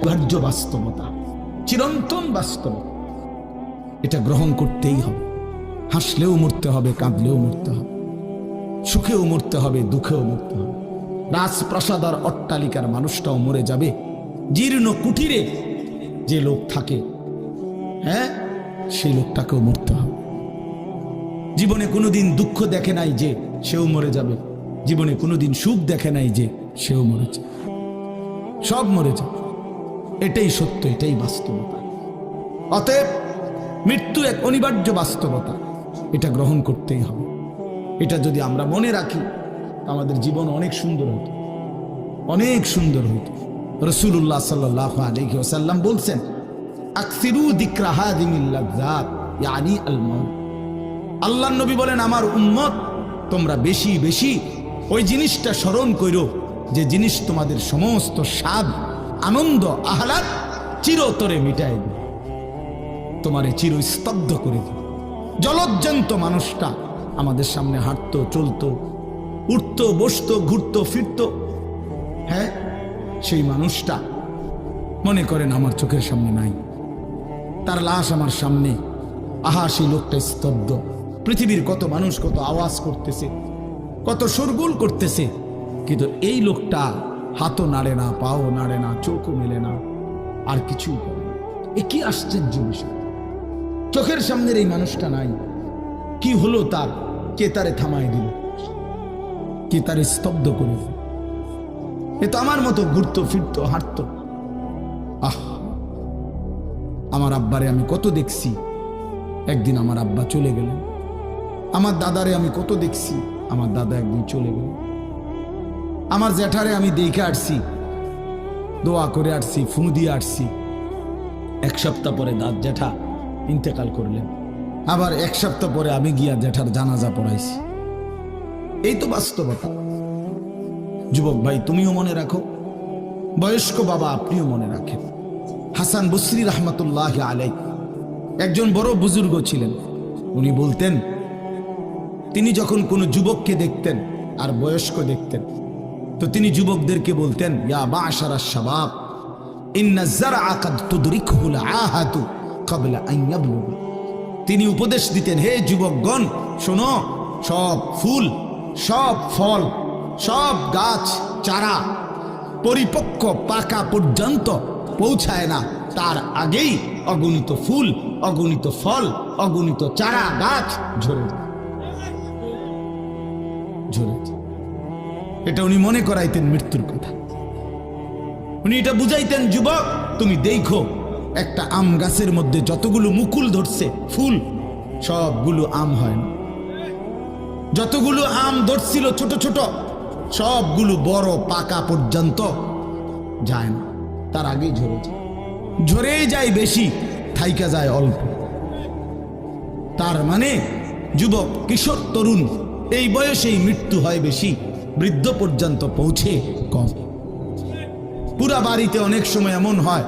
অনিবার্য বাস্তবতা, চিরন্তন বাস্তবতা। এটা গ্রহণ করতেই হবে। হাসলেও মরতে হবে, কাঁদলেও মরতে হবে, সুখেও মরতে হবে, দুঃখেও মরতে হবে। রাজপ্রাসাদ আর অট্টালিকার মানুষটাও মরে যাবে। জীর্ণ কুটিরে যে লোক থাকে, হ্যাঁ, সেই লোকটাকেও মরতে হবে। জীবনে কোনোদিন দুঃখ দেখে নাই যে সেও মরে যাবে, জীবনে কোনোদিন সুখ দেখে নাই যে সেও মরে যাবে, সব মরে যাবে। এটাই সত্য, এটাই বাস্তবতা। অতএব মৃত্যু এক অনিবার্য বাস্তবতা, এটা গ্রহণ করতেই হবে। এটা যদি আমরা মনে রাখি, আমাদের জীবন অনেক সুন্দর হতো, অনেক সুন্দর হতো। রাসূলুল্লাহ সাল্লাল্লাহু আলাইহি ওয়াসাল্লাম বলছেন, আকসিরু যিকরা হাযিহিল লাযযাত ইয়ানি আল মাউত। আল্লাহর নবী বলেন, আমার উম্মত তোমরা বেশি বেশি ওই জিনিসটা স্মরণ করো যে জিনিস তোমাদের সমস্ত স্বাদ, আনন্দ, আহ্লাদ চিরতরে মিটায় দেবে, তোমারে চিরস্তব্ধ করে দেবে। জলজ্জান্ত মানুষটা আমাদের সামনে হাঁটতো, চলতো, উঠতো, বসতো, ঘুরতো, ফিরতো, হ্যাঁ, সেই মানুষটা মনে করেন আমার চোখের সামনে নাই, তার লাশ আমার সামনে। আহা, সেই লোকটা স্তব্ধ। পৃথিবীর কত মানুষ কত আওয়াজ করতেছে, কত শোরগোল করতেছে, কিন্তু এই লোকটা হাতও নাড়ে না, পাও নাড়ে না, চোখও মেলে না, আর কিছুই করে না। এ কি আশ্চর্য বিষয়! চোখের সামনের এই মানুষটা নাই, কি হলো তার? কে তারে থামায় দিল? কে তারে স্তব্ধ করে দিল? এ তো আমার মতো ঘুরতো, ফিরতো, হাঁটতো। আহ, আমার আব্বারে আমি কত দেখছি, একদিন আমার আব্বা চলে গেলেন। আমার দাদারে আমি কত দেখছি, আমার দাদা একদিন চলে গেলেন। আমার জ্যাঠারে আমি দেখে আসছি, দোয়া করে আসছি, ফু দিয়ে আসছি। এক সপ্তাহ পরে দাদ জ্যাঠা ইন্তেকাল করলেন। আবার এক সপ্তাহ পরে আমি গিয়া জ্যাঠার জানাজা পড়াইছি। এই তো বাস্তবতা। যুবক ভাই, তুমিও মনে রাখো, বয়স্ক বাবা আপনিও মনে রাখেন। হাসান বসরি রহমতুল্লাহ আলাইহি একজন বড় বুজুর্গ ছিলেন। উনি বলতেন, তিনি যখন কোনো যুবককে দেখতেন আর বয়স্ক দেখতেন, তো তিনি যুবকদেরকে বলতেন, ইয়া মা'শারাশ শাবাব ইন্না যারআ কাদ তুদরিকুল আহাতু ক্বাবলা আন ইয়াবলুগা। তিনি উপদেশ দিতেন, হে যুবকগণ শোনো, সব ফুল, সব ফল, সব গাছ চারা পরিপক্ক পাকা পর্যন্ত পৌঁছায় না, তার আগেই অগণিত ফুল, অগণিত ফল, অগণিত চারা গাছ ঝরে যায়। এটা উনি মনে করাইতেন মৃত্যুর কথা। উনি এটা বুঝাইতেন, যুবক তুমি দেখো, একটা আম গাছের মধ্যে যতগুলো মুকুল ধরছে ফুল, সবগুলো আম হয় না। যতগুলো আম ধরছিল ছোট ছোট, সবগুলো বড় পাকা পর্যন্ত যায় না, তার আগেই ঝরে যায়। ঝরেই যায় বেশি, থাইকা যায় অল্প। তার মানে যুবক, কিশোর, তরুণ এই বয়সেই মৃত্যু হয় বেশি, বৃদ্ধ পর্যন্ত পৌঁছে কম। পুরা বাড়িতে অনেক সময় এমন হয়